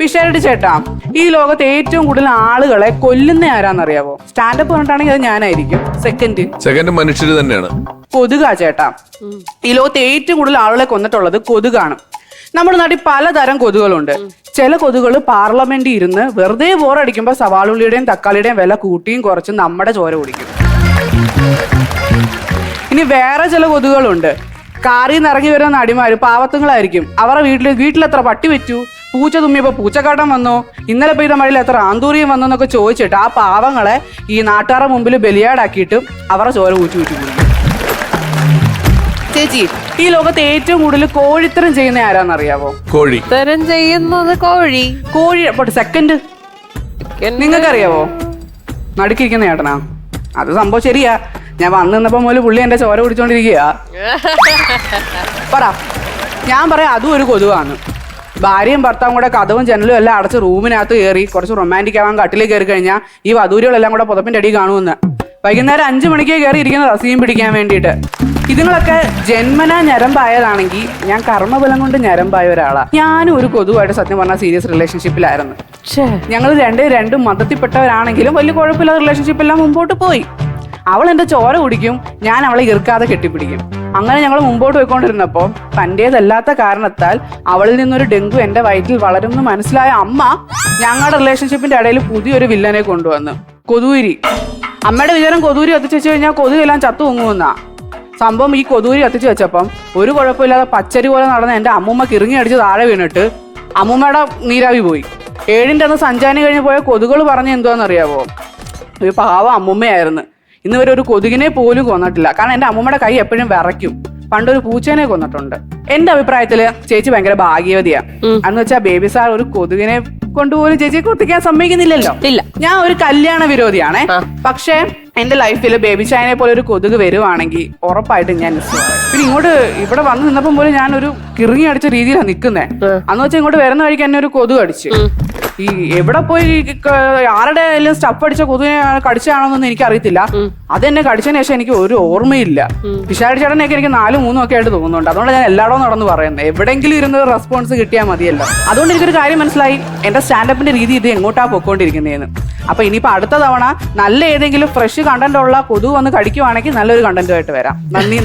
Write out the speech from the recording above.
പിഷാരടി ചേട്ടാ, ഈ ലോകത്ത് ഏറ്റവും കൂടുതൽ ആളുകളെ കൊല്ലുന്ന ആരാന്നറിയാവോ? സ്റ്റാൻഡപ്പ് പറഞ്ഞിട്ടാണെങ്കിൽ അത് ഞാനായിരിക്കും. സെക്കൻഡ് മനുഷ്യര് തന്നെയാണ്. കൊതുകാ ചേട്ടാ. ഈ ലോകത്ത് ഏറ്റവും കൂടുതൽ ആളുകളെ കൊന്നിട്ടുള്ളത് കൊതുകാണ്. നമ്മുടെ നാട്ടിൽ പലതരം കൊതുകളുണ്ട്. ചില കൊതുകൾ പാർലമെന്റിൽ ഇരുന്ന് വെറുതെ ബോറടിക്കുമ്പോൾ സവാളുള്ളിയുടെയും തക്കാളിയുടെയും വില കൂട്ടിയും കുറച്ചും നമ്മുടെ ചോര കുടിക്കും. ഇനി വേറെ ചില കൊതുകളുണ്ട്. കാറിൽ നിന്ന് ഇറങ്ങി വരുന്ന നടിമാര് പാവത്തുങ്ങളായിരിക്കും. അവരുടെ വീട്ടിൽ എത്ര പട്ടി വെച്ചു, പൂച്ച തുമ്മിയപ്പോ പൂച്ചക്കാട്ടം വന്നോ, ഇന്നലെ പെയ്ത മഴയിൽ എത്ര ആന്തൂറിയം വന്നോ എന്നൊക്കെ ചോദിച്ചിട്ട് ആ പാവങ്ങളെ ഈ നാട്ടുകാരുടെ മുമ്പിൽ ബലിയാടാക്കിയിട്ട് അവരുടെ ചോര ഊറ്റി കുടിക്കും. ചേച്ചി, ഈ ലോകത്ത് ഏറ്റവും കൂടുതൽ കോഴിത്തരം ചെയ്യുന്ന ആരാന്നറിയാവോ? കോഴി തരം ചെയ്യുന്നത് കോഴി. സെക്കൻഡ് നിങ്ങൾക്കറിയാവോ? നടുക്കിരിക്കുന്ന ചേട്ടനാ. അത് സംഭവം ശരിയാ. ഞാൻ വന്നു നിന്നപ്പോ മുതൽ പുള്ളി എന്റെ ചോര കുടിച്ചോണ്ടിരിക്കുക. പറ, ഞാൻ പറയാം അതും ഒരു കൊതുവാണ്. ഭാര്യയും ഭർത്താവും കൂടെ കഥവും ജനലും എല്ലാം അടച്ച് റൂമിനകത്ത് കയറി കുറച്ച് റൊമാൻറ്റിക് ആവാൻ കട്ടിലേക്ക് കയറി കഴിഞ്ഞാൽ ഈ വധൂരികളെല്ലാം കൂടെ പുതപ്പിന്റെ അടി കാണുമെന്ന്. വൈകുന്നേരം 5 മണിക്ക് കയറി ഇരിക്കുന്നത് റസീം പിടിക്കാൻ വേണ്ടിയിട്ട്. ഇതുങ്ങളൊക്കെ ജന്മനാ ഞരമ്പായതാണെങ്കിൽ ഞാൻ കർമ്മബലം കൊണ്ട് ഞരമ്പായ ഒരാളാ. ഞാനും ഒരു കൊതുവായിട്ട് സത്യം പറഞ്ഞാൽ സീരിയസ് റിലേഷൻഷിപ്പിലായിരുന്നു. ഞങ്ങൾ രണ്ടും മതത്തിൽപ്പെട്ടവരാണെങ്കിലും വലിയ കുഴപ്പമില്ലാത്ത റിലേഷൻഷിപ്പെല്ലാം മുമ്പോട്ട് പോയി. അവൾ എന്റെ ചോര കുടിക്കും, ഞാൻ അവളെ ഇറുക്കാതെ കെട്ടിപ്പിടിക്കും. അങ്ങനെ ഞങ്ങൾ മുമ്പോട്ട് പോയിക്കൊണ്ടിരുന്നപ്പോൾ തൻ്റേതല്ലാത്ത കാരണത്താൽ അവളിൽ നിന്നൊരു ഡെങ്കു എന്റെ വയറ്റിൽ വളരുമെന്ന് മനസ്സിലായ അമ്മ ഞങ്ങളുടെ റിലേഷൻഷിപ്പിന്റെ ഇടയിൽ പുതിയൊരു വില്ലനെ കൊണ്ടുവന്നു, കൊതൂരി. അമ്മയുടെ വിചാരം കൊതൂരി കത്തിച്ചു വെച്ച് കഴിഞ്ഞാൽ കൊതുകെല്ലാം ചത്തു പൊങ്ങുമെന്നാ. സംഭവം ഈ കൊതൂരി കത്തിച്ചു വെച്ചപ്പം ഒരു കുഴപ്പമില്ലാതെ പച്ചരി പോലെ നടന്ന എന്റെ അമ്മൂമ്മ കിറങ്ങി അടിച്ച് താഴെ വീണിട്ട് അമ്മൂമ്മയുടെ നീരാവി പോയി. 7ന്റെ അന്ന് സഞ്ചാരി കഴിഞ്ഞ് പോയ കൊതുകൾ പറഞ്ഞ എന്തുവാന്നറിയാവോ? ഒരു പാവ അമ്മൂമ്മയായിരുന്നു. ഇന്ന് വരെ ഒരു കൊതുകിനെ പോലും കൊന്നിട്ടില്ല. കാരണം എന്റെ അമ്മൂമ്മയുടെ കൈ എപ്പോഴും വിറയ്ക്കും. പണ്ടൊരു പൂച്ചേനെ കൊന്നിട്ടുണ്ട്. എന്റെ അഭിപ്രായത്തില് ചേച്ചി ഭയങ്കര ഭാഗ്യവതിയാ. അന്ന് വെച്ചാൽ ബേബി സാർ ഒരു കൊതുകിനെ കൊണ്ടുപോലും ചേച്ചിയെ കുത്തിക്കാൻ സമ്മതിക്കുന്നില്ലല്ലോ. ഇല്ല, ഞാൻ ഒരു കല്യാണ വിരോധിയാണേ. പക്ഷെ എന്റെ ലൈഫിൽ ബേബി ചായനെ പോലെ ഒരു കൊതുക് വരുവാണെങ്കിൽ ഉറപ്പായിട്ടും ഞാൻ പിന്നെ ഇവിടെ വന്ന് നിന്നപ്പം പോലും ഞാൻ ഒരു കിറങ്ങി അടിച്ച രീതിയിലാണ് നിൽക്കുന്നേ. അന്ന് വെച്ചാൽ ഇങ്ങോട്ട് വരുന്ന വഴിക്ക് എന്നെ ഒരു കൊതുക് അടിച്ച്. ഈ എവിടെ പോയി ആരുടെ സ്റ്റഫ് അടിച്ച കൊതുകിനെ കടിച്ചാണോന്നൊന്നും എനിക്ക് അറിയത്തില്ല. അതെന്നെ കടിച്ചതിന് ശേഷം എനിക്ക് ഒരു ഓർമ്മയില്ല. പിഷാരടി ചേട്ടനെയൊക്കെ എനിക്ക് 4, 3 ഒക്കെ ആയിട്ട് തോന്നുന്നുണ്ട്. അതുകൊണ്ട് ഞാൻ എല്ലായിടവും നടന്ന് പറയുന്നത് എവിടെയെങ്കിലും ഇരുന്ന് റെസ്പോൺസ് കിട്ടിയാൽ മതിയല്ലോ. അതുകൊണ്ട് എനിക്കൊരു കാര്യം മനസ്സിലായി, എന്റെ സ്റ്റാൻഡപ്പിന്റെ രീതി ഇത് എങ്ങോട്ടാ പൊക്കോണ്ടിരിക്കുന്നതെന്ന്. അപ്പൊ ഇനിയിപ്പോ അടുത്ത തവണ നല്ല ഏതെങ്കിലും ഫ്രഷ് കണ്ടന്റ് ഉള്ള കൊതു വന്ന് കടിക്കുവാണെങ്കിൽ നല്ലൊരു കണ്ടന്റുമായിട്ട് വരാം. നന്ദി.